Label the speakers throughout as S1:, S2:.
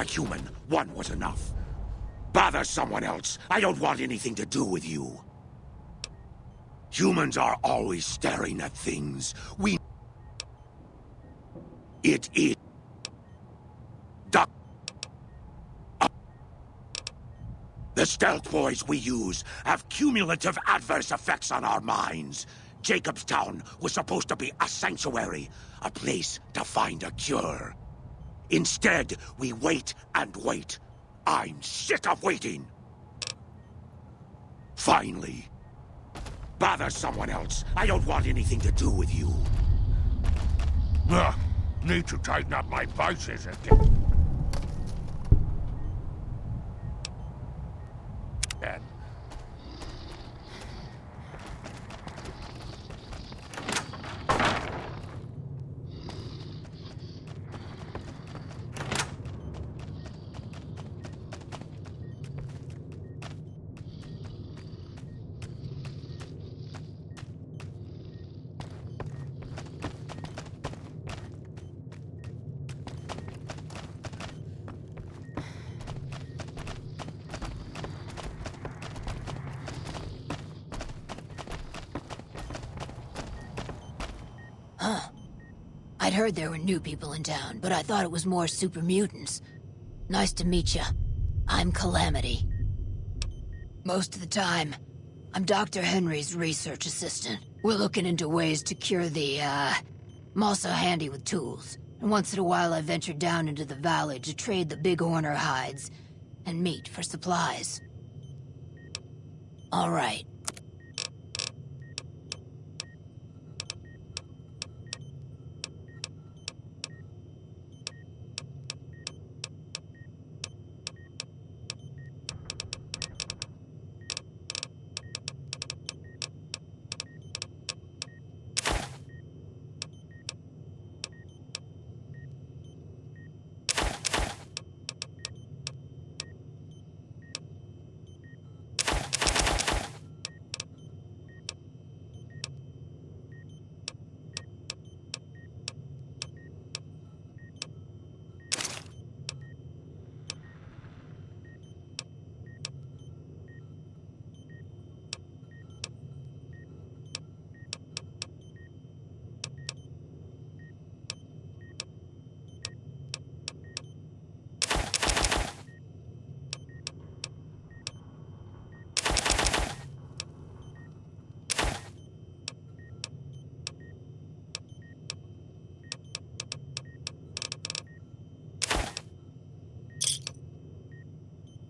S1: a human, one was enough. Bother someone else. I don't want anything to do with you. Humans are always staring at things. It is... The stealth boys we use have cumulative adverse effects on our minds. Jacobstown was supposed to be a sanctuary, a place to find a cure. Instead, we wait and wait. I'm sick of waiting. Finally. Bother someone else. I don't want anything to do with you. Need to tighten up my vices again.
S2: I'd heard there were new people in town, but I thought it was more super mutants. Nice to meet ya. I'm Calamity. Most of the time, I'm Dr. Henry's research assistant. We're looking into ways to cure the, I'm also handy with tools. And once in a while I venture down into the valley to trade the big horner hides and meat for supplies. All right.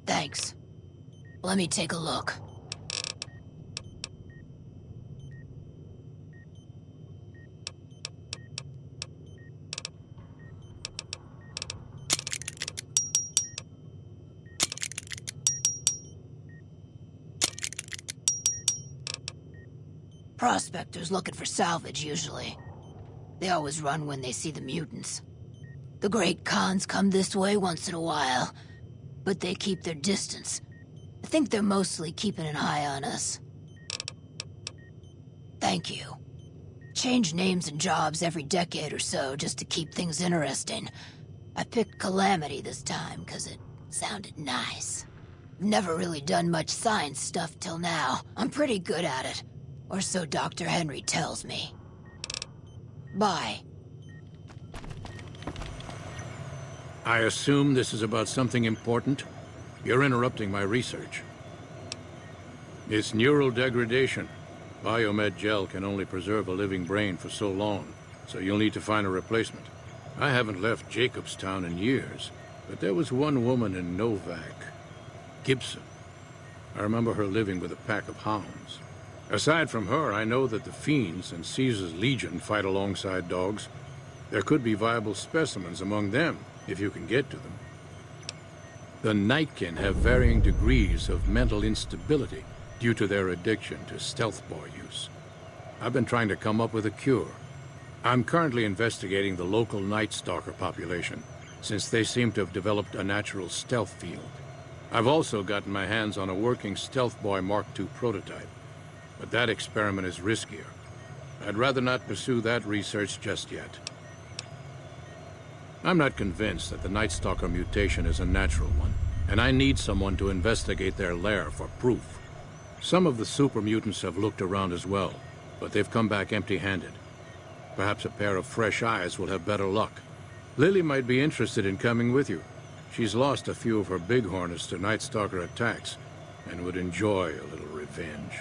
S2: Thanks. Let me take a look. Prospectors looking for salvage, usually. They always run when they see the mutants. The Great Khans come this way once in a while, but they keep their distance. I think they're mostly keeping an eye on us. Thank you. Change names and jobs every decade or so just to keep things interesting. I picked Calamity this time because it sounded nice. I've never really done much science stuff till now. I'm pretty good at it. Or so Dr. Henry tells me. Bye.
S3: I assume this is about something important? You're interrupting my research. It's neural degradation. Biomed gel can only preserve a living brain for so long, so you'll need to find a replacement. I haven't left Jacobstown in years, but there was one woman in Novac, Gibson. I remember her living with a pack of hounds. Aside from her, I know that the Fiends and Caesar's Legion fight alongside dogs. There could be viable specimens among them, if you can get to them. The Nightkin have varying degrees of mental instability due to their addiction to stealth boy use. I've been trying to come up with a cure. I'm currently investigating the local Night Stalker population, since they seem to have developed a natural stealth field. I've also gotten my hands on a working Stealth Boy Mark II prototype, but that experiment is riskier. I'd rather not pursue that research just yet. I'm not convinced that the Night Stalker mutation is a natural one, and I need someone to investigate their lair for proof. Some of the super mutants have looked around as well, but they've come back empty-handed. Perhaps a pair of fresh eyes will have better luck. Lily might be interested in coming with you. She's lost a few of her bighorners to Night Stalker attacks, and would enjoy a little revenge.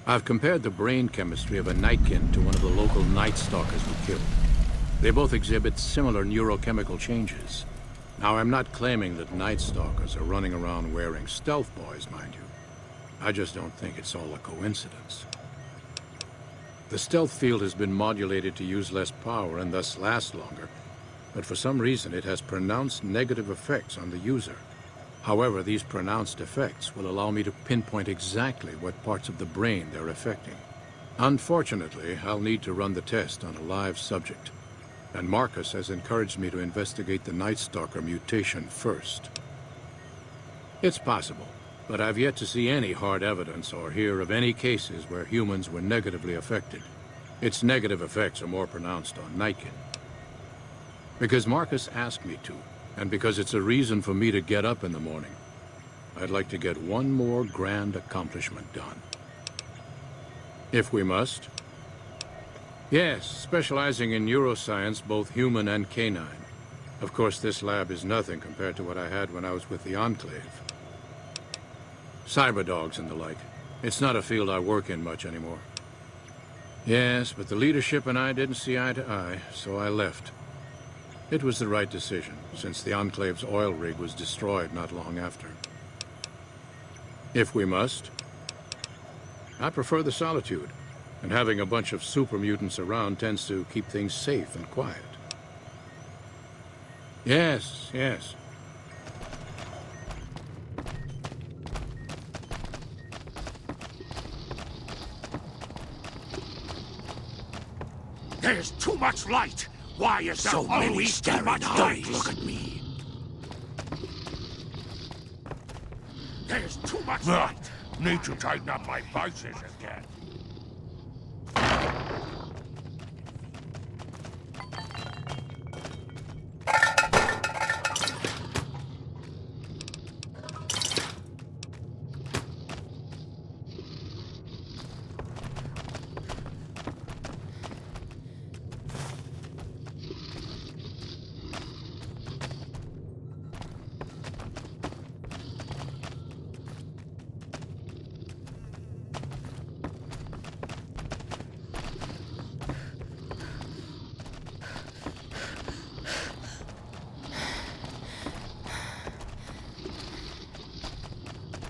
S3: I've compared the brain chemistry of a Nightkin to one of the local Night Stalkers we killed. They both exhibit similar neurochemical changes. Now, I'm not claiming that Night Stalkers are running around wearing stealth boys, mind you. I just don't think it's all a coincidence. The stealth field has been modulated to use less power and thus last longer, but for some reason it has pronounced negative effects on the user. However, these pronounced effects will allow me to pinpoint exactly what parts of the brain they're affecting. Unfortunately, I'll need to run the test on a live subject, and Marcus has encouraged me to investigate the Night Stalker mutation first. It's possible, but I've yet to see any hard evidence or hear of any cases where humans were negatively affected. Its negative effects are more pronounced on Nightkin. Because Marcus asked me to, and because it's a reason for me to get up in the morning, I'd like to get one more grand accomplishment done. If we must. Yes, specializing in neuroscience, both human and canine. Of course, this lab is nothing compared to what I had when I was with the Enclave. Cyberdogs and the like. It's not a field I work in much anymore. Yes, but the leadership and I didn't see eye to eye, so I left. It was the right decision, since the Enclave's oil rig was destroyed not long after. If we must. I prefer the solitude, and having a bunch of super mutants around tends to keep things safe and quiet. Yes, yes.
S1: There's too much light! Why is there
S4: So many
S1: always too
S4: staring
S1: much
S4: eyes.
S1: light? Look at me. There's too much light!
S4: Need to tighten up my vices again.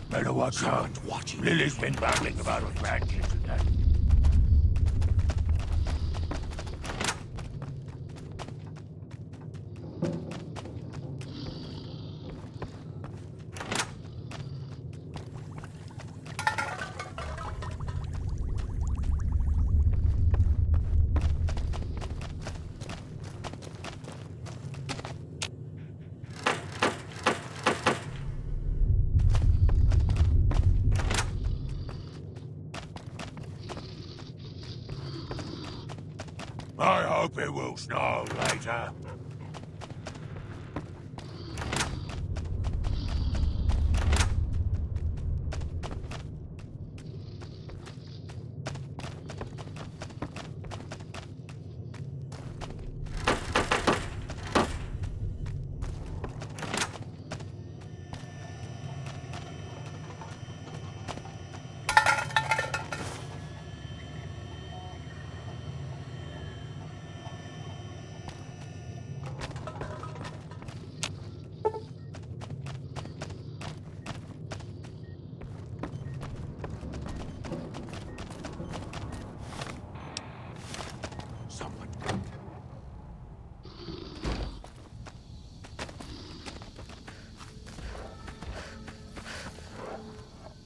S4: Better watch out.
S1: Watching.
S4: Lily's been babbling about her grandkids again. I hope it will snow later.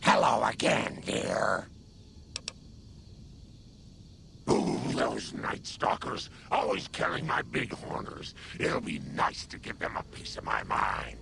S1: Hello again, dear.
S4: Ooh, those Night Stalkers, always killing my bighorners. It'll be nice to give them a piece of my mind.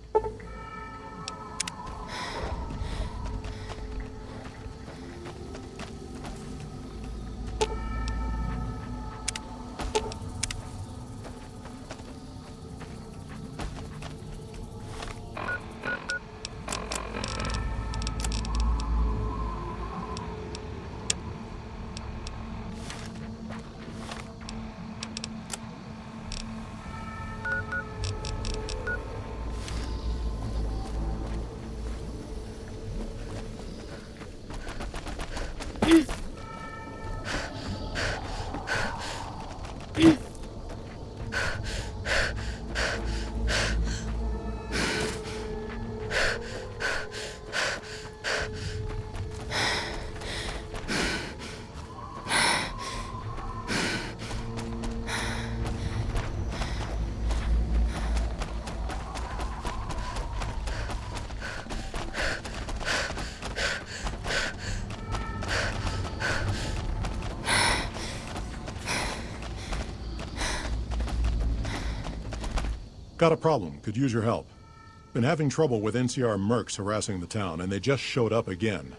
S5: Got a problem. Could use your help. Been having trouble with NCR mercs harassing the town, and they just showed up again.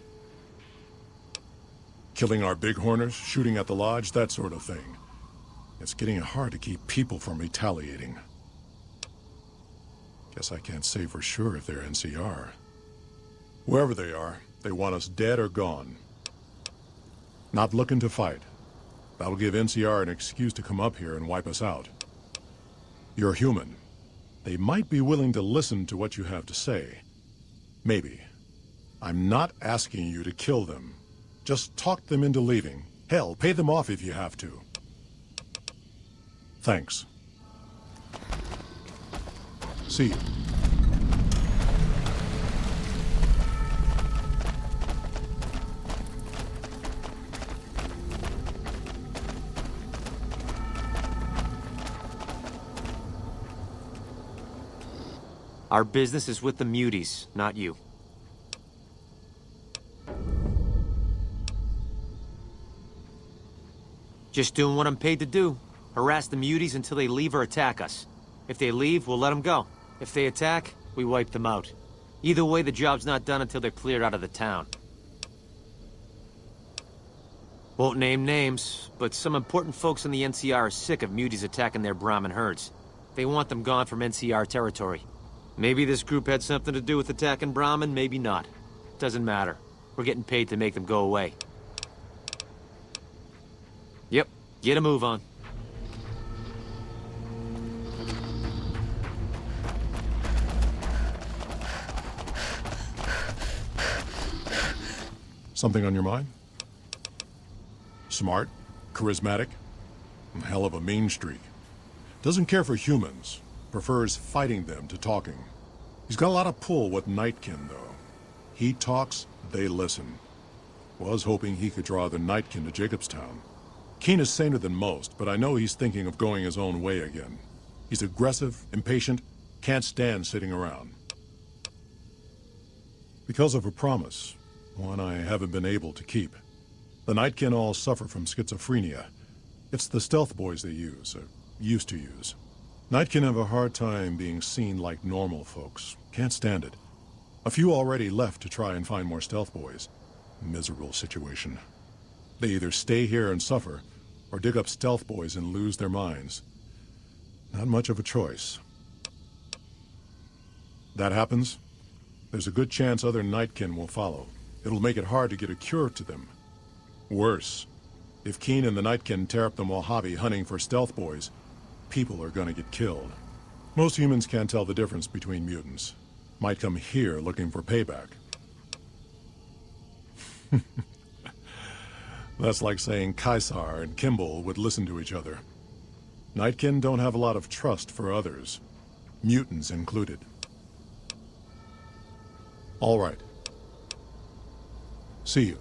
S5: Killing our bighorners, shooting at the lodge, that sort of thing. It's getting hard to keep people from retaliating. Guess I can't say for sure if they're NCR. Whoever they are, they want us dead or gone. Not looking to fight. That'll give NCR an excuse to come up here and wipe us out. You're human. They might be willing to listen to what you have to say. Maybe. I'm not asking you to kill them. Just talk them into leaving. Hell, pay them off if you have to. Thanks. See you.
S6: Our business is with the Muties, not you. Just doing what I'm paid to do. Harass the Muties until they leave or attack us. If they leave, we'll let them go. If they attack, we wipe them out. Either way, the job's not done until they're cleared out of the town. Won't name names, but some important folks in the NCR are sick of Muties attacking their Brahmin herds. They want them gone from NCR territory. Maybe this group had something to do with attacking Brahmin, maybe not. Doesn't matter. We're getting paid to make them go away. Yep, get a move on.
S5: Something on your mind? Smart, charismatic, and hell of a mean streak. Doesn't care for humans. Prefers fighting them to talking. He's got a lot of pull with Nightkin, though. He talks, they listen. Was hoping he could draw the Nightkin to Jacobstown. Keen is saner than most, but I know he's thinking of going his own way again. He's aggressive, impatient, can't stand sitting around. Because of a promise, one I haven't been able to keep. The Nightkin all suffer from schizophrenia. It's the stealth boys they use, or used to use. Nightkin have a hard time being seen like normal folks. Can't stand it. A few already left to try and find more stealth boys. Miserable situation. They either stay here and suffer, or dig up stealth boys and lose their minds. Not much of a choice. That happens, there's a good chance other Nightkin will follow. It'll make it hard to get a cure to them. Worse, if Keen and the Nightkin tear up the Mojave hunting for stealth boys, people are gonna get killed. Most humans can't tell the difference between mutants. Might come here looking for payback. That's like saying Caesar and Kimball would listen to each other. Nightkin don't have a lot of trust for others, mutants included. All right. See you.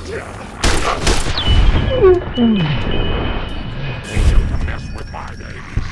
S4: To mess with my babies.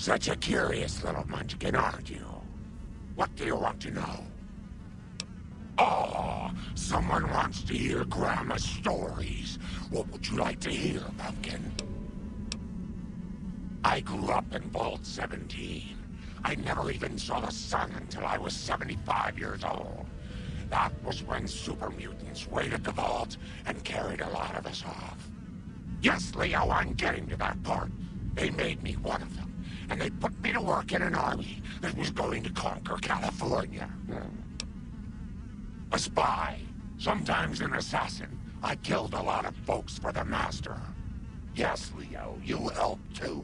S4: Such a curious little munchkin, aren't you? What do you want to know? Oh, someone wants to hear Grandma's stories. What would you like to hear, Pumpkin? I grew up in Vault 17. I never even saw the sun until I was 75 years old. That was when super mutants raided the vault and carried a lot of us off. Yes, Leo, I'm getting to that part. They made me one of them, and they put me to work in an army that was going to conquer California. A spy, sometimes an assassin. I killed a lot of folks for the Master. Yes, Leo, you helped too.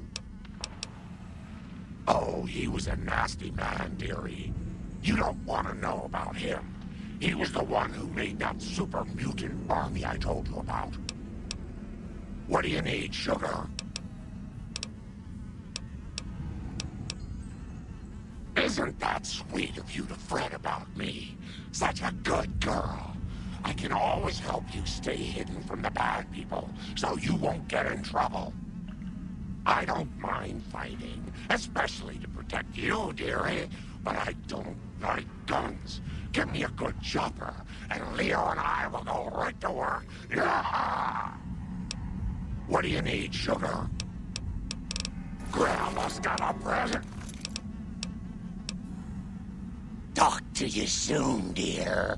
S4: Oh, he was a nasty man, dearie. You don't want to know about him. He was the one who made that super mutant army I told you about. What do you need, sugar? Isn't that sweet of you to fret about me? Such a good girl. I can always help you stay hidden from the bad people, so you won't get in trouble. I don't mind fighting, especially to protect you, dearie, but I don't like guns. Give me a good chopper, and Leo and I will go right to work. Yeah! What do you need, sugar? Grandma's got a present. Talk to you soon, dear.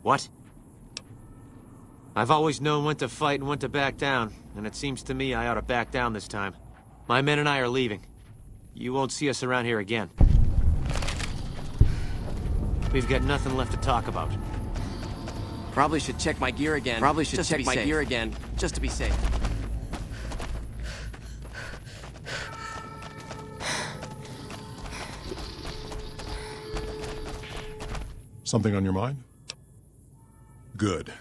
S6: What? I've always known when to fight and when to back down, and it seems to me I ought to back down this time. My men and I are leaving. You won't see us around here again. We've got nothing left to talk about.
S7: Probably should check my gear again. Just to be safe.
S5: Something on your mind? Good.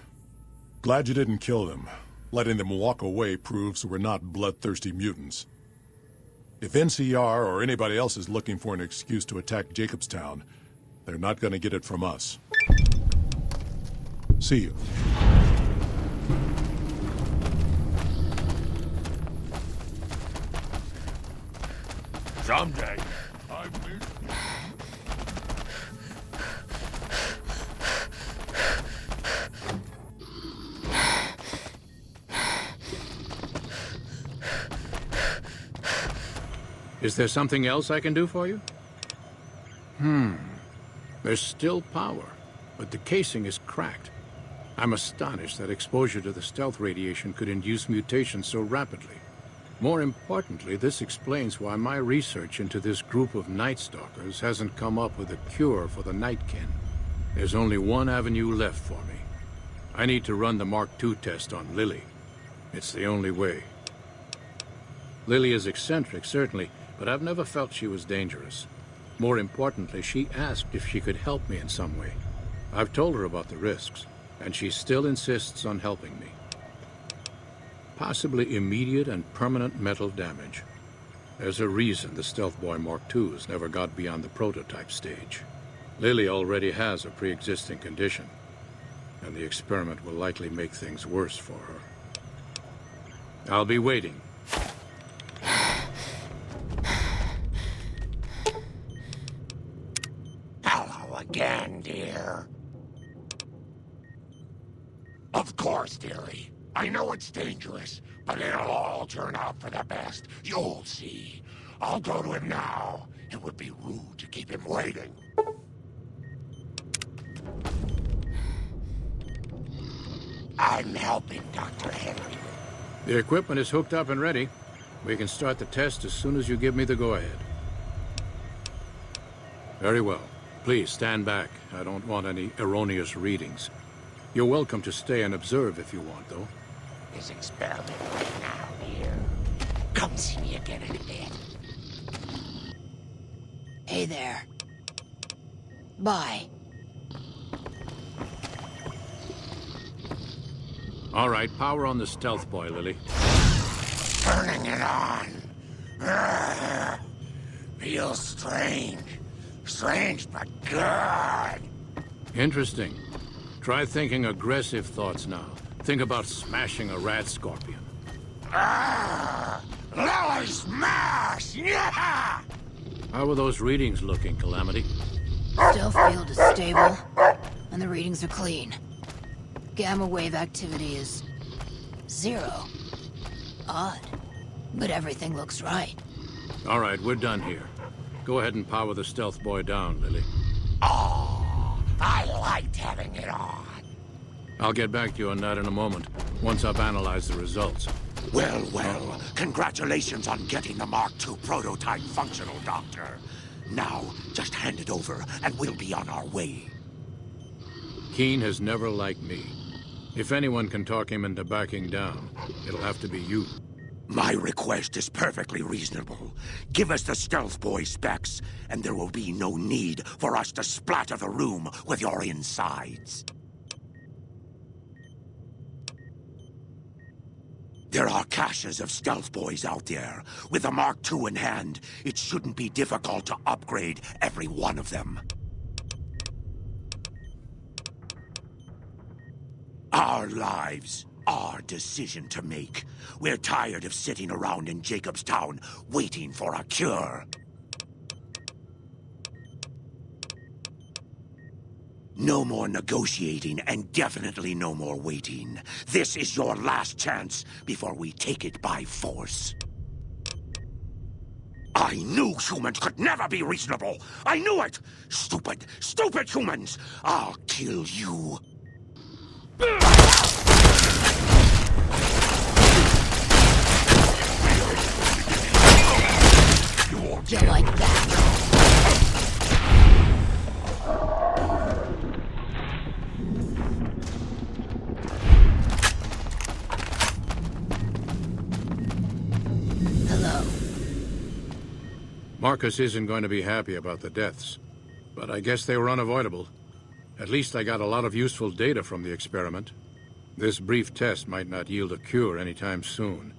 S5: Glad you didn't kill them. Letting them walk away proves we're not bloodthirsty mutants. If NCR or anybody else is looking for an excuse to attack Jacobstown, they're not going to get it from us. See you.
S4: Someday, I will.
S3: Is there something else I can do for you? There's still power, but the casing is cracked. I'm astonished that exposure to the stealth radiation could induce mutations so rapidly. More importantly, this explains why my research into this group of Night Stalkers hasn't come up with a cure for the Nightkin. There's only one avenue left for me. I need to run the Mark II test on Lily. It's the only way. Lily is eccentric, certainly, but I've never felt she was dangerous. More importantly, she asked if she could help me in some way. I've told her about the risks, and she still insists on helping me. Possibly immediate and permanent metal damage. There's a reason the Stealth Boy Mark IIs never got beyond the prototype stage. Lily already has a pre-existing condition, and the experiment will likely make things worse for her. I'll be waiting.
S4: Hello again, dear. Of course, dearie. I know it's dangerous, but it'll all turn out for the best. You'll see. I'll go to him now. It would be rude to keep him waiting. I'm helping Dr. Henry.
S3: The equipment is hooked up and ready. We can start the test as soon as you give me the go-ahead. Very well. Please stand back. I don't want any erroneous readings. You're welcome to stay and observe if you want, though.
S4: This experiment right now, dear. Come see me again in a bit.
S2: Hey there. Bye.
S3: All right, power on the Stealth Boy, Lily.
S4: Turning it on. Urgh. Feels strange. Strange, but good.
S3: Interesting. Try thinking aggressive thoughts now. Think about smashing a rat scorpion.
S4: Lily smash! Yeah!
S3: How are those readings looking, Calamity?
S2: Stealth field is stable, and the readings are clean. Gamma wave activity is 0. Odd, but everything looks right.
S3: All right, we're done here. Go ahead and power the Stealth Boy down, Lily.
S4: Oh, I liked having it on.
S3: I'll get back to you on that in a moment, once I've analyzed the results.
S1: Well, well, congratulations on getting the Mark II prototype functional, Doctor. Now, just hand it over, and we'll be on our way.
S3: Keen has never liked me. If anyone can talk him into backing down, it'll have to be you.
S1: My request is perfectly reasonable. Give us the Stealth Boy specs, and there will be no need for us to splatter the room with your insides. There are caches of Stealth Boys out there. With the Mark II in hand, it shouldn't be difficult to upgrade every one of them. Our lives, our decision to make. We're tired of sitting around in Jacobstown waiting for a cure. No more negotiating, and definitely no more waiting. This is your last chance before we take it by force. I knew humans could never be reasonable! I knew it! Stupid, stupid humans! I'll kill you.
S2: You like that? Hello.
S3: Marcus isn't going to be happy about the deaths, but I guess they were unavoidable. At least I got a lot of useful data from the experiment. This brief test might not yield a cure anytime soon.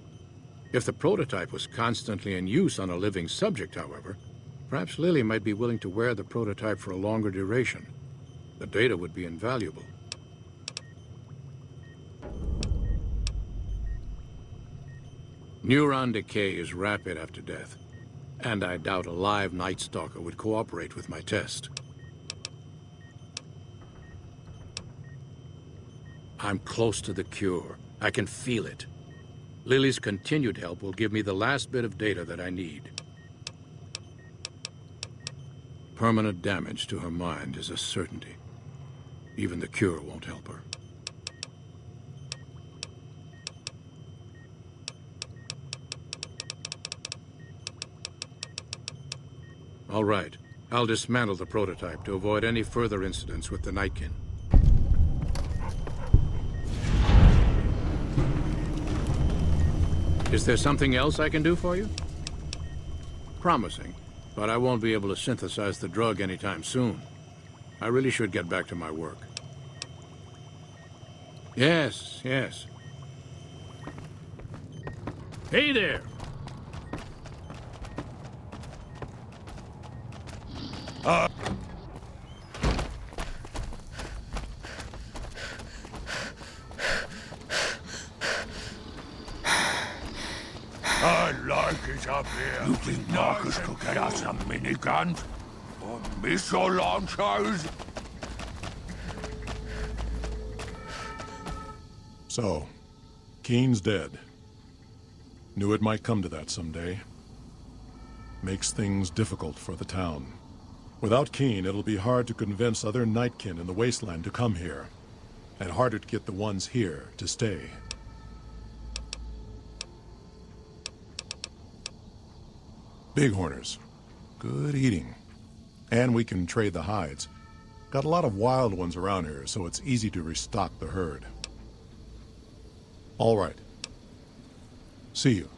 S3: If the prototype was constantly in use on a living subject, however, perhaps Lily might be willing to wear the prototype for a longer duration. The data would be invaluable. Neuron decay is rapid after death, and I doubt a live Night Stalker would cooperate with my test. I'm close to the cure. I can feel it. Lily's continued help will give me the last bit of data that I need. permanent damage to her mind is a certainty. Even the cure won't help her. All right. I'll dismantle the prototype to avoid any further incidents with the Nightkin. Is there something else I can do for you? Promising, but I won't be able to synthesize the drug anytime soon. I really should get back to my work. Yes, yes. Hey there!
S4: I like it up here. You think Marcus could get us some miniguns? Or missile launchers?
S5: So, Keen's dead. Knew it might come to that someday. Makes things difficult for the town. Without Keen, it'll be hard to convince other Nightkin in the Wasteland to come here. And harder to get the ones here to stay. Bighorners. Good eating. And we can trade the hides. Got a lot of wild ones around here, so it's easy to restock the herd. All right. See you.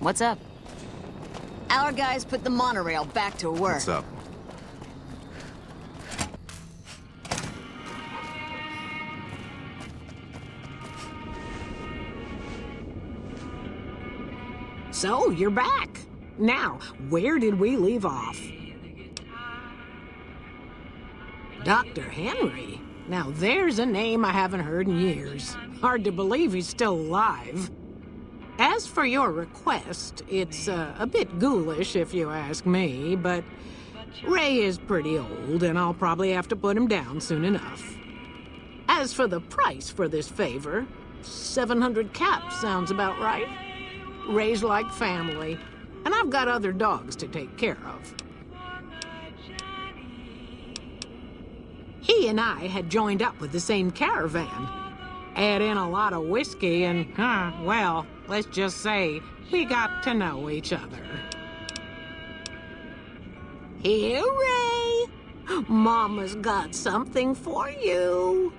S8: What's up? Our guys put the monorail back to work.
S9: What's up?
S10: So, you're back. Now, where did we leave off? Dr. Henry? Now, there's a name I haven't heard in years. Hard to believe he's still alive. As for your request, it's a bit ghoulish if you ask me, but Ray is pretty old, and I'll probably have to put him down soon enough. As for the price for this favor, 700 caps sounds about right. Ray's like family, and I've got other dogs to take care of. He and I had joined up with the same caravan. Add in a lot of whiskey and, well, let's just say we got to know each other. Here, Ray. Mama's got something for you.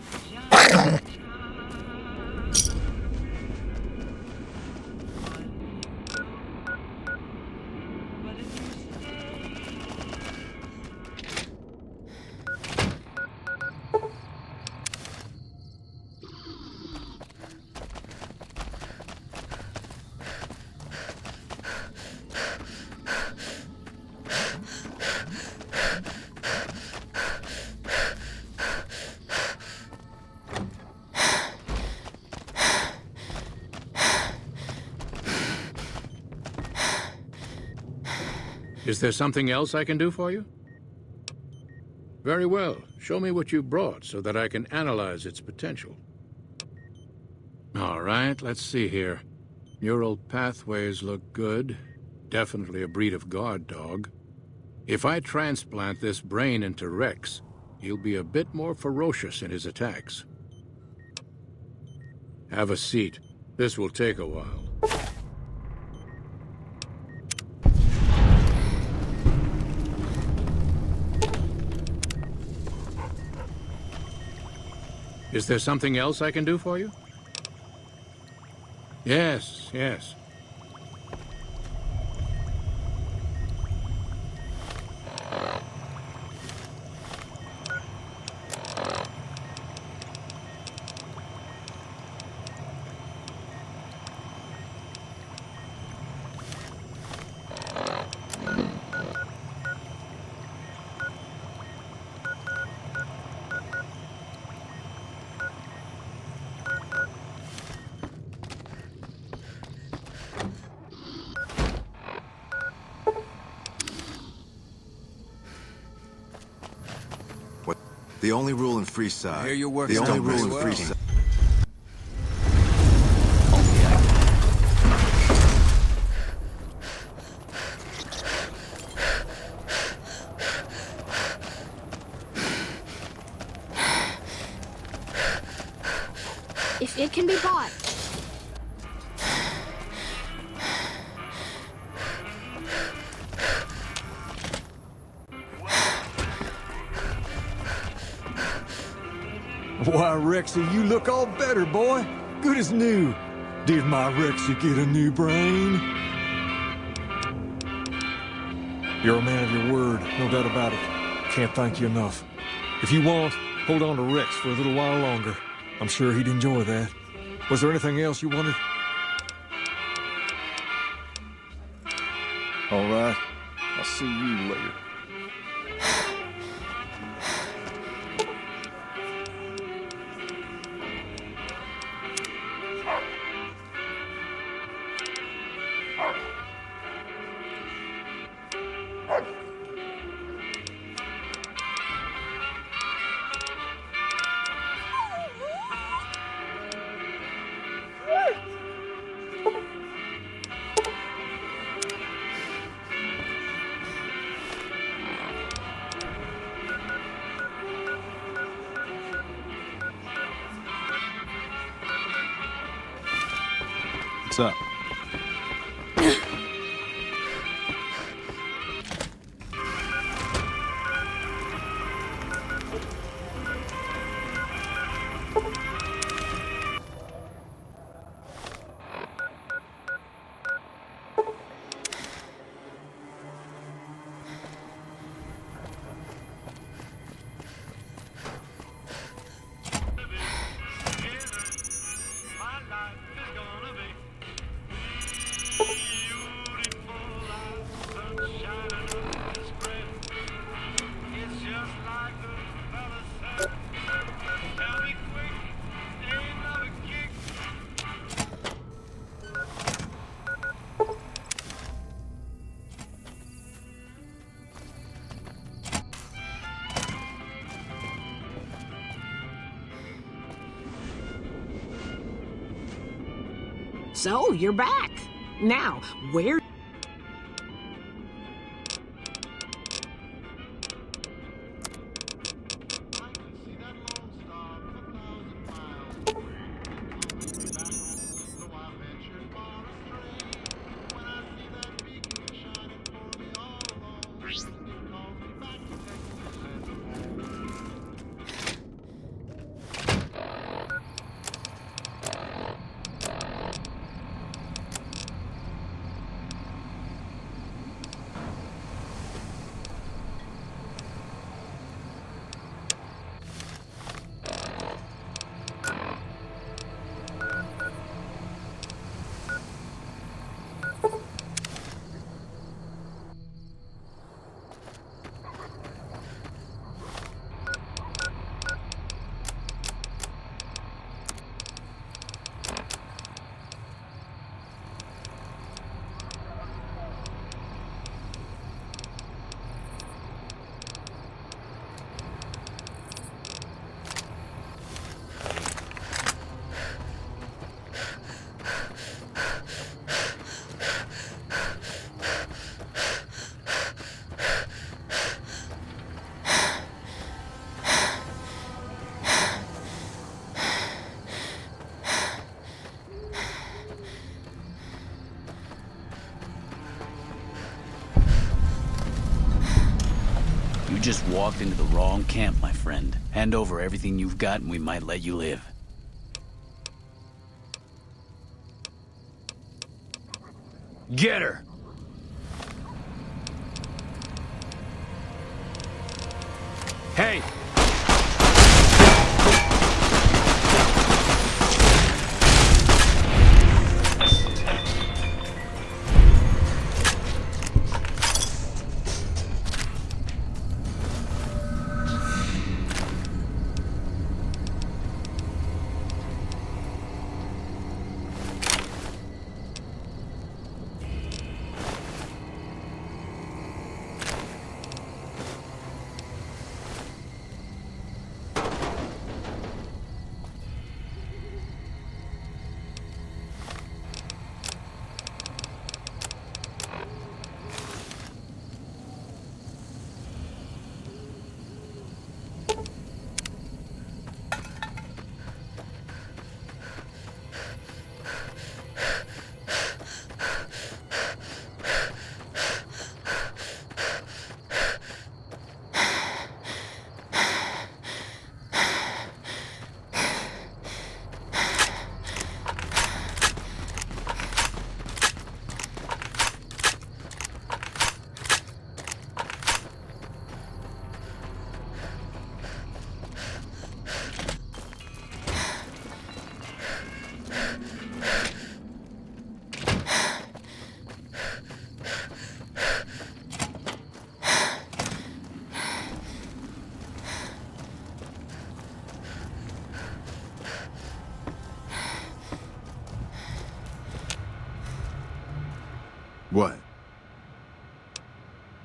S3: Is there something else I can do for you? Very well. Show me what you brought so that I can analyze its potential. All right, let's see here. Neural pathways look good. Definitely a breed of guard dog. If I transplant this brain into Rex, he'll be a bit more ferocious in his attacks. Have a seat. This will take a while. Is there something else I can do for you? Yes, yes.
S9: The only rule in Freeside.
S11: Here your work
S9: The
S11: is
S9: only
S11: done
S9: rule
S11: very
S9: in
S11: well.
S9: Freeside.
S12: If it can be bought.
S13: Why, Rexy, you look all better, boy. Good as new. Did my Rexy get a new brain? You're a man of your word, no doubt about it. Can't thank you enough. If you want, hold on to Rex for a little while longer. I'm sure he'd enjoy that. Was there anything else you wanted? All right. I'll see you later.
S11: What's up?
S10: So, you're back. Now, where...
S14: You just walked into the wrong camp, my friend. Hand over everything you've got and we might let you live. Get her!
S6: Hey!
S9: What?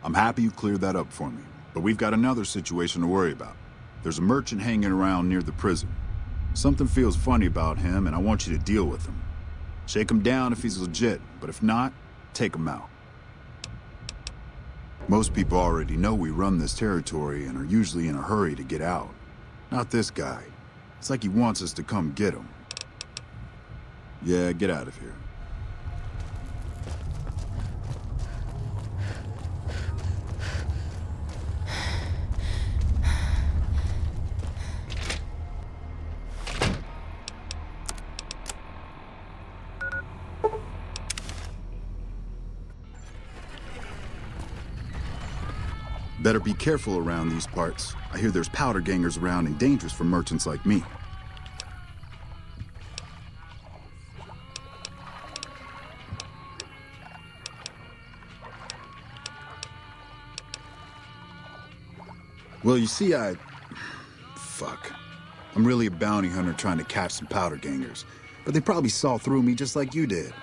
S9: I'm happy you cleared that up for me, but we've got another situation to worry about. There's a merchant hanging around near the prison. Something feels funny about him, and I want you to deal with him. Shake him down if he's legit, but if not, take him out. Most people already know we run this territory and are usually in a hurry to get out. Not this guy. It's like he wants us to come get him. Yeah, get out of here. Better be careful around these parts. I hear there's powder gangers around and dangerous for merchants like me. Well, you see, Fuck. I'm really a bounty hunter trying to catch some powder gangers, but they probably saw through me just like you did.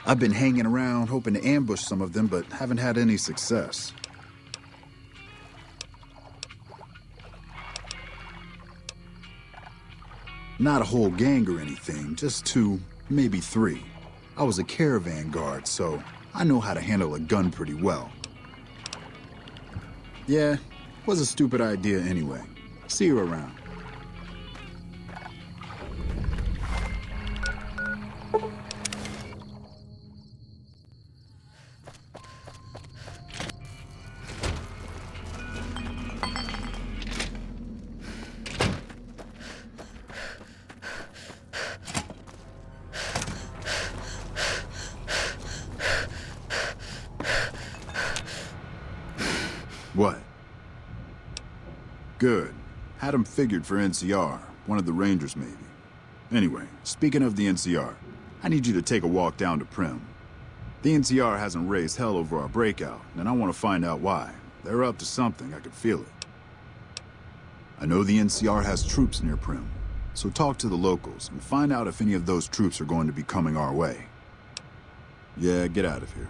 S9: I've been hanging around hoping to ambush some of them, but haven't had any success. Not a whole gang or anything, just 2, maybe 3. I was a caravan guard, so I know how to handle a gun pretty well. Yeah, was a stupid idea anyway. See you around. What? Good. Had him figured for NCR, one of the Rangers maybe. Anyway, speaking of the NCR, I need you to take a walk down to Primm. The NCR hasn't raised hell over our breakout, and I want to find out why. They're up to something, I can feel it. I know the NCR has troops near Primm, so talk to the locals and find out if any of those troops are going to be coming our way. Yeah, get out of here.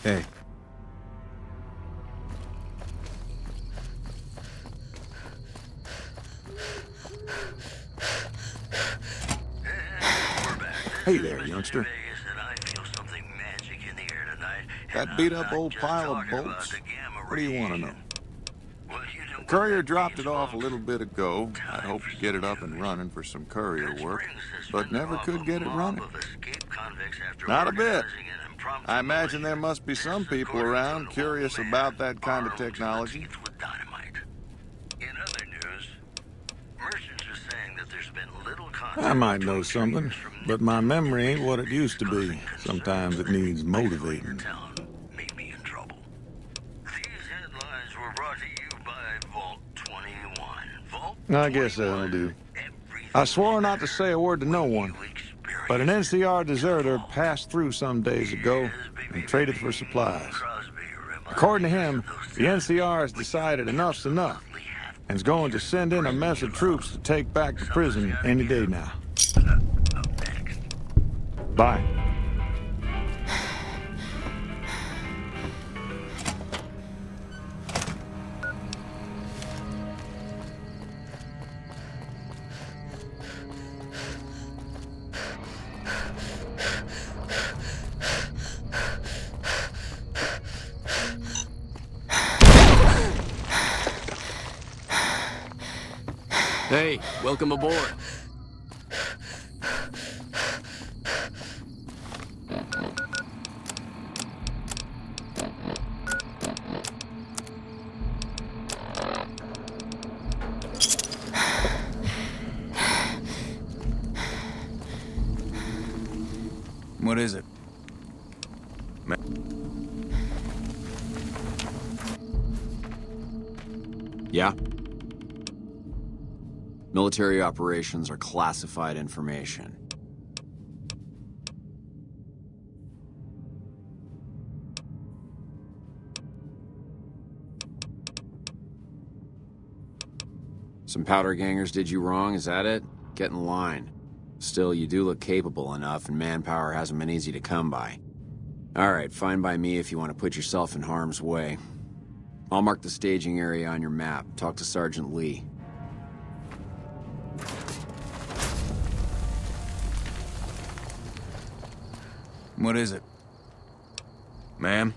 S13: Hey.
S15: Hey there, youngster. That beat-up old pile of bolts? What do you want to know? The courier dropped it off a little bit ago. I'd hoped to get it up and running for some courier work, but never could get it running. Not a bit. I imagine there must be some people around curious about that kind of technology. I might know something, but my memory ain't what it used to be. Sometimes it needs motivating. I guess that'll do. I swore not to say a word to no one, but an NCR deserter passed through some days ago and traded for supplies. According to him, the NCR has decided enough's enough and is going to send in a mess of troops to take back the prison any day now. Bye.
S7: Hey, welcome aboard.
S11: What is it?
S7: Yeah? Military operations are classified information.
S16: Some powder gangers did you wrong, is that it? Get in line. Still, you do look capable enough, and manpower hasn't been easy to come by. Alright, fine by me if you want to put yourself in harm's way. I'll mark the staging area on your map. Talk to Sergeant Lee.
S11: What is it? Ma'am?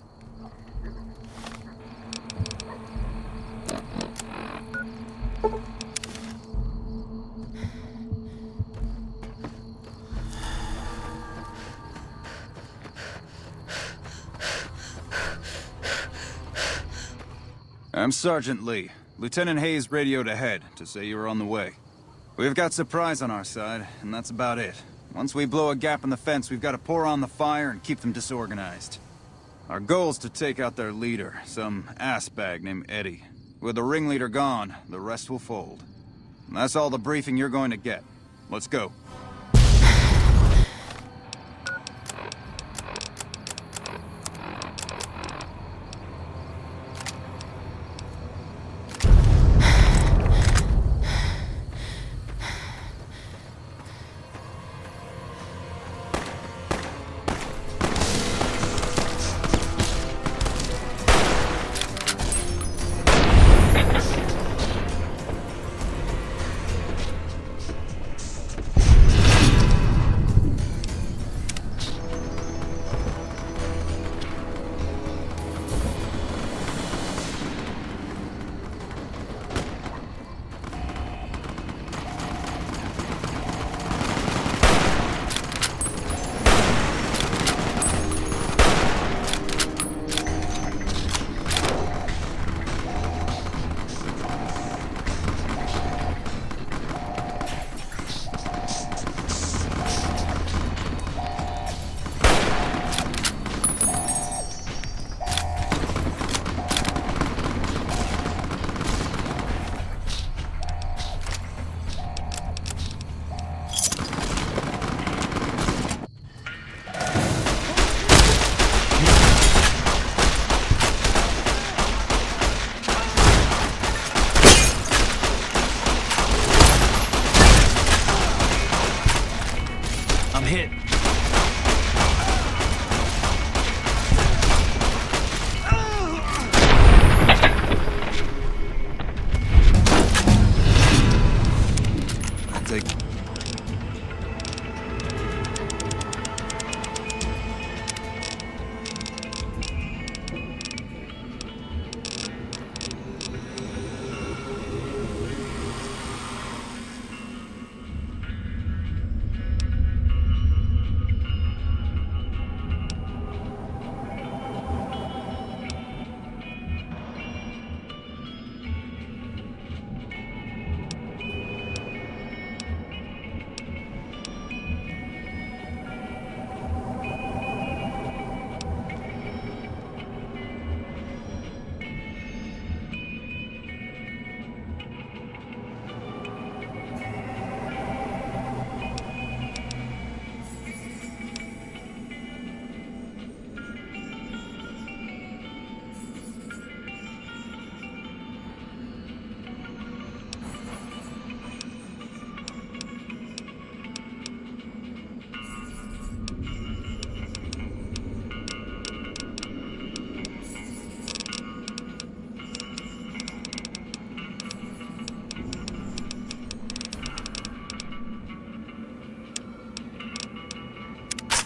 S17: I'm Sergeant Lee. Lieutenant Hayes radioed ahead to say you were on the way. We've got surprise on our side, and that's about it. Once we blow a gap in the fence, we've got to pour on the fire and keep them disorganized. Our goal's to take out their leader, some assbag named Eddie. With the ringleader gone, the rest will fold. And that's all the briefing you're going to get. Let's go.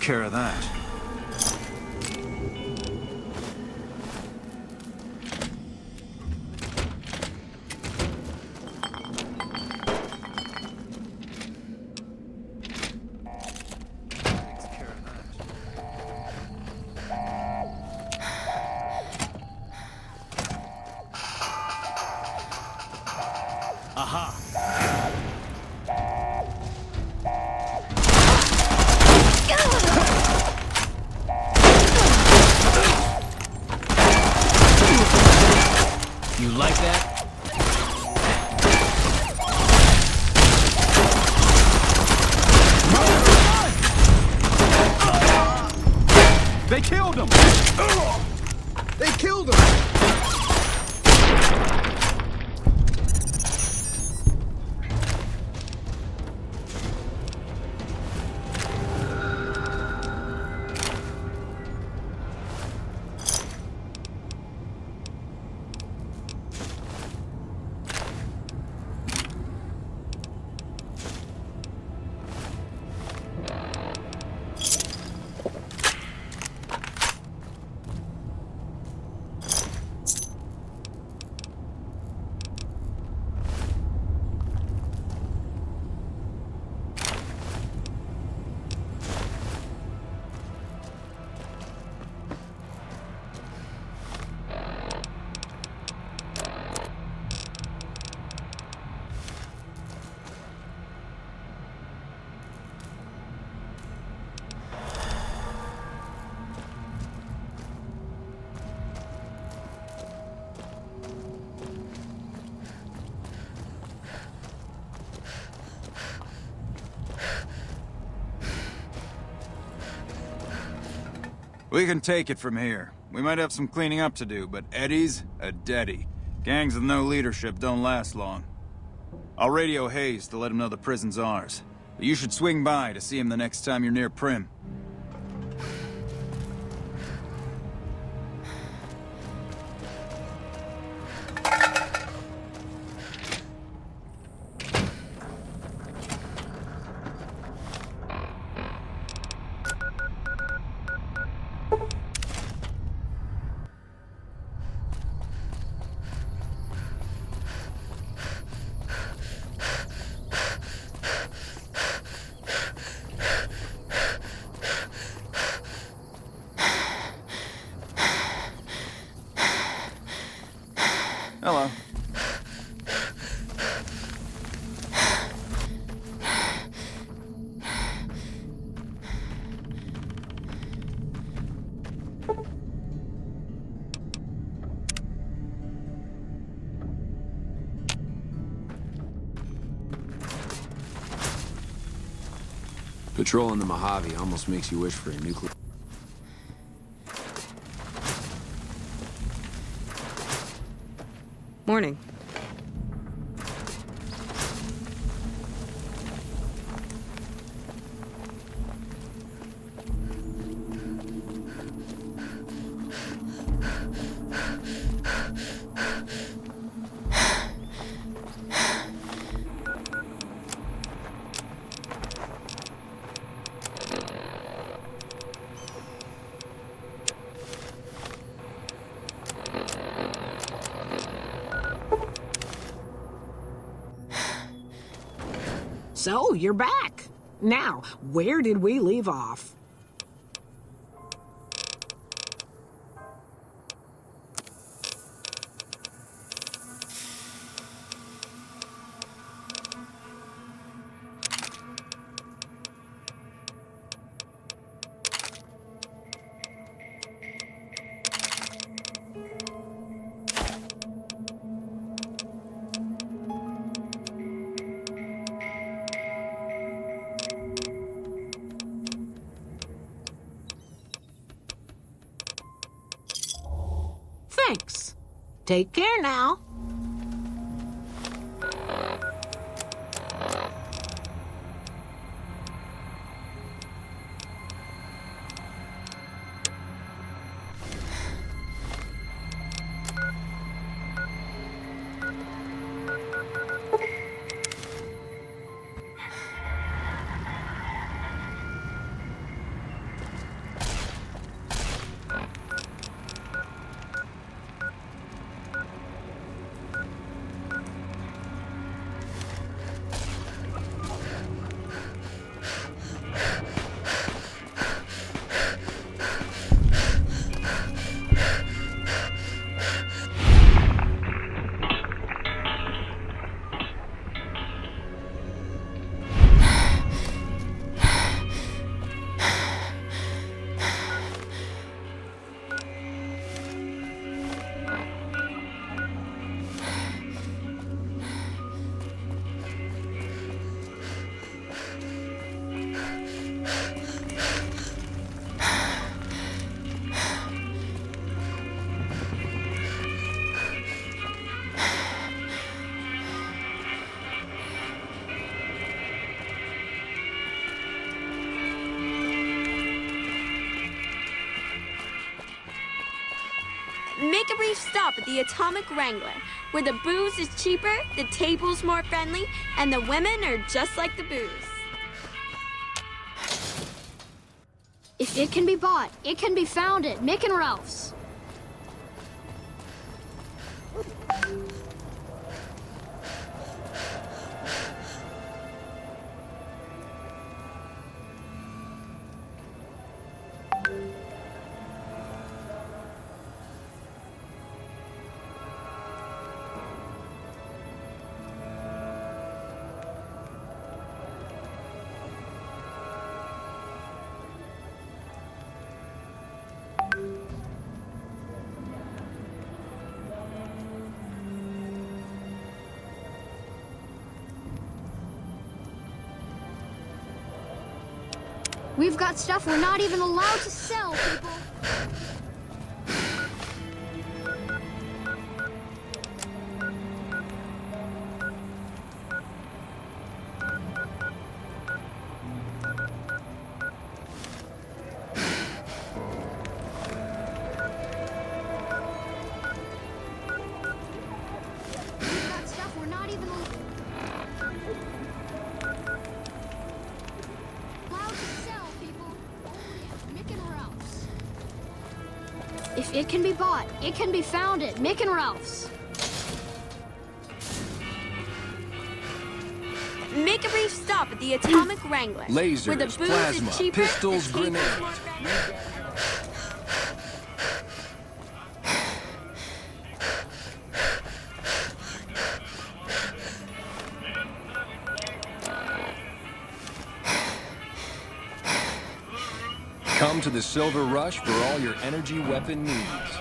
S17: Care of that.
S14: Aha! You like that?
S17: They killed him! They killed him! We can take it from here. We might have some cleaning up to do, but Eddie's a Deddy. Gangs with no leadership don't last long. I'll radio Hayes to let him know the prison's ours. But you should swing by to see him the next time you're near Prim. Hello.
S16: Patrolling the Mojave almost makes you wish for a nuclear...
S18: Morning.
S10: So, you're back. Now, where did we leave off? Thanks. Take care now.
S12: Make a brief stop at the Atomic Wrangler, where the booze is cheaper, the table's more friendly, and the women are just like the booze.
S19: If it can be bought, it can be found at Mick and Ralph's. We've got stuff we're not even allowed to sell, people. We've got stuff we're not even allowed to sell, people. Only at Mick and Ralph's. If it can be bought, it can be found at Mick and Ralph's.
S12: Make a brief stop at the Atomic Wrangler.
S11: Lasers,
S12: where the booze
S11: plasma,
S12: is cheaper,
S11: pistols,
S12: the tables
S11: grenades.
S12: more friendly.
S11: Come to the Silver Rush for all your energy weapon needs.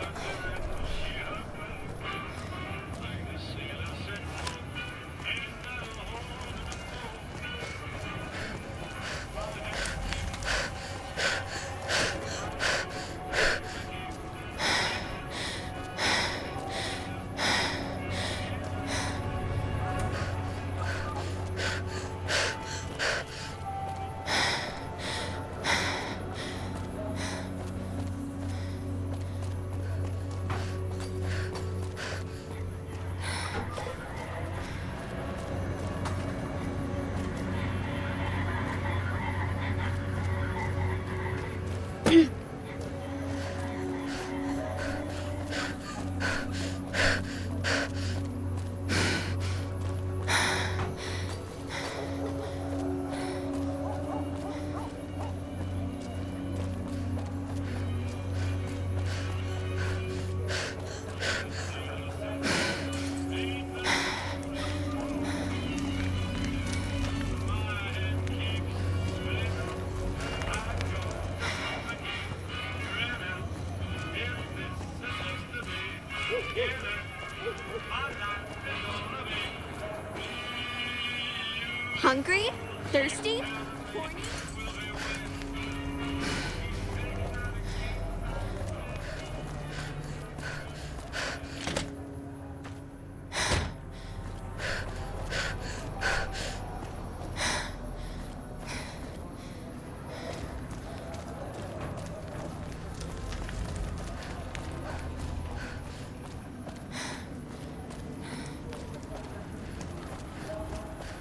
S12: Hungry? Thirsty? Horny?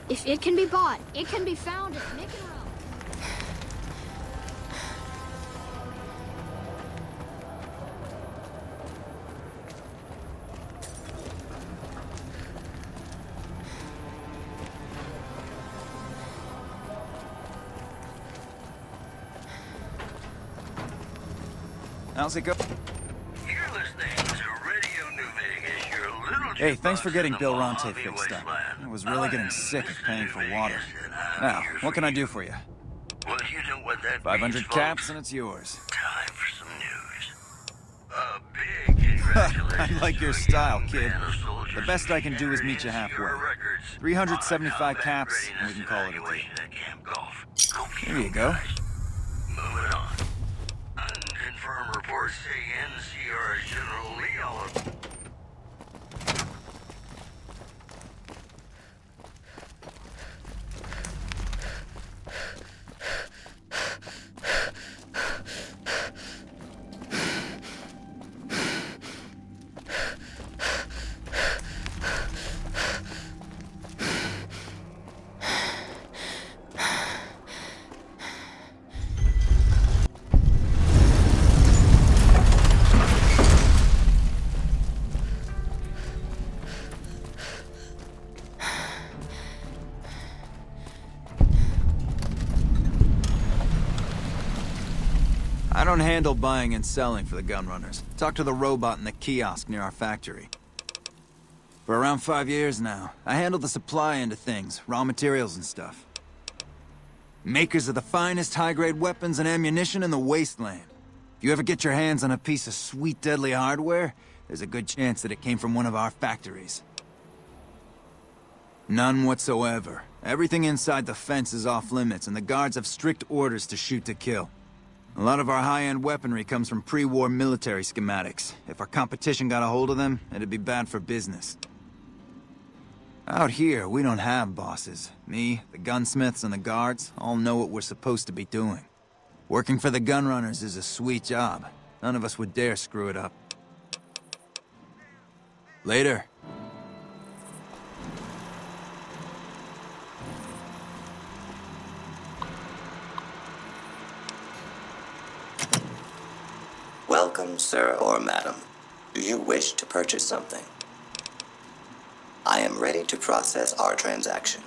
S19: If it can be bought, it can be found at Mick and Ralph's.
S17: How's it go?
S18: You're listening to Radio New Vegas, your little
S17: Hey, thanks for getting
S18: jukebox
S17: Bill
S18: in the
S17: Ronte
S18: Mojave
S17: fixed up.
S18: Wasteland.
S17: I was really getting sick of paying for water. Now, what can I do for you?
S18: Well, you know what that
S17: 500
S18: means,
S17: caps
S18: folks?
S17: and it's yours.
S18: Time for some news. A big congratulations.
S17: I like your
S18: to a
S17: style,
S18: young
S17: kid.
S18: band of soldiers
S17: The best I can do is
S18: carrying
S17: meet you halfway.
S18: your records
S17: 375
S18: on
S17: caps,
S18: combat
S17: and we can call it a deal.
S18: evaluation at Camp Golf.
S17: Here you go.
S18: Moving on. Unconfirmed reports say NCR's General Lee Oliver.
S17: I don't handle buying and selling for the gunrunners. Talk to the robot in the kiosk near our factory. For around 5 years now, I handle the supply end of things, raw materials and stuff. Makers of the finest high-grade weapons and ammunition in the wasteland. If you ever get your hands on a piece of sweet, deadly hardware, there's a good chance that it came from one of our factories. None whatsoever. Everything inside the fence is off limits, and the guards have strict orders to shoot to kill. A lot of our high-end weaponry comes from pre-war military schematics. If our competition got a hold of them, it'd be bad for business. Out here, we don't have bosses. Me, the gunsmiths, and the guards all know what we're supposed to be doing. Working for the Gunrunners is a sweet job. None of us would dare screw it up. Later.
S20: Welcome, sir or madam. Do you wish to purchase something? I am ready to process our transaction.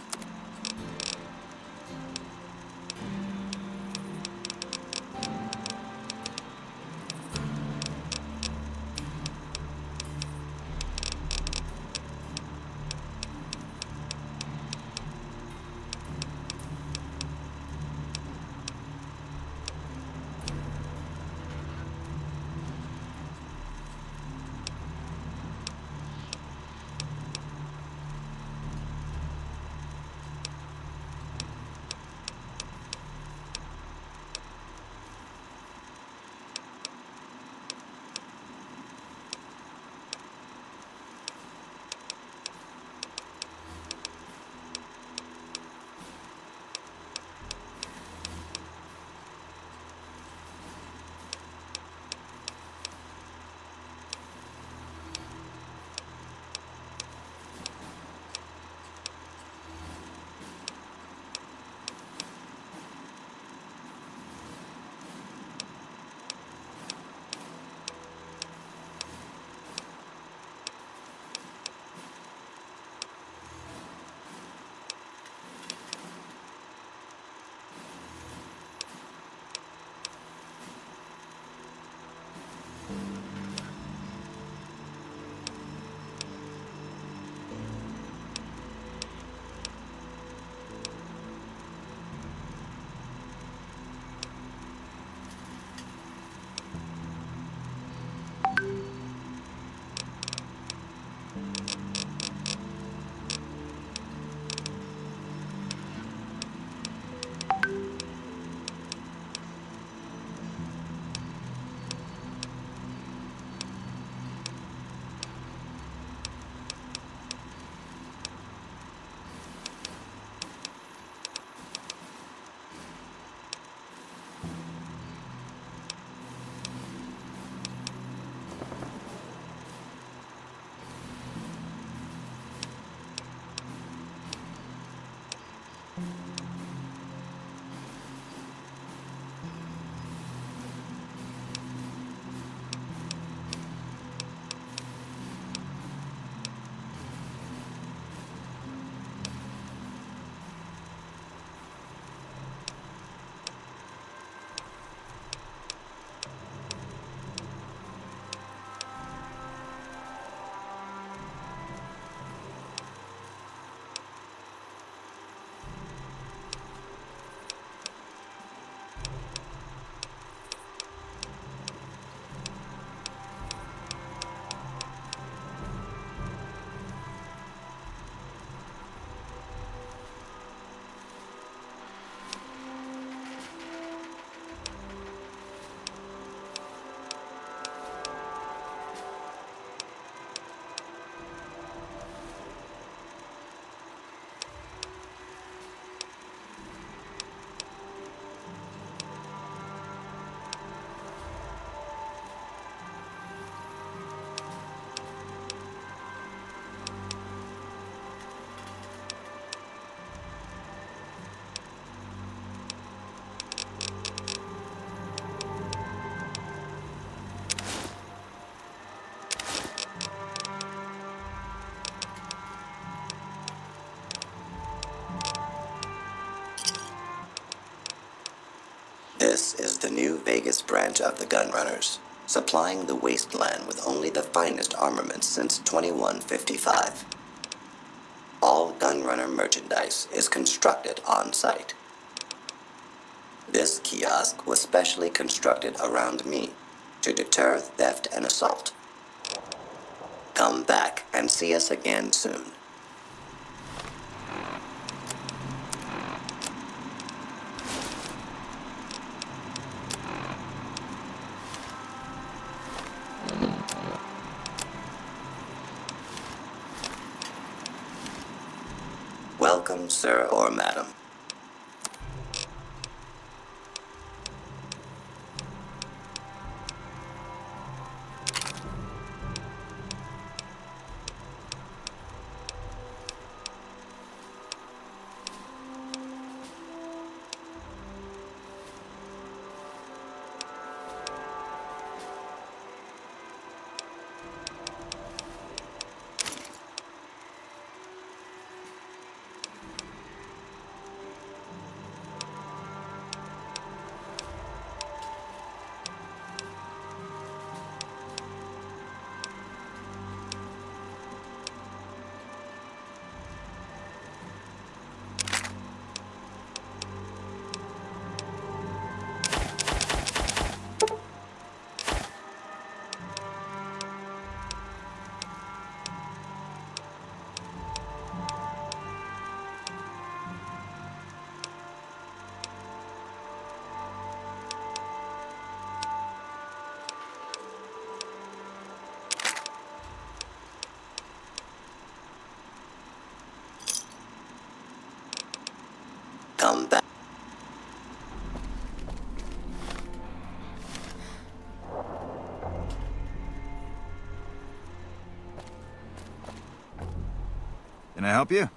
S20: This is the new Vegas branch of the Gunrunners, supplying the wasteland with only the finest armaments since 2155. All Gunrunner merchandise is constructed on site. This kiosk was specially constructed around me to deter theft and assault. Come back and see us again soon. Welcome, sir or madam. Come back.
S17: Can I help you?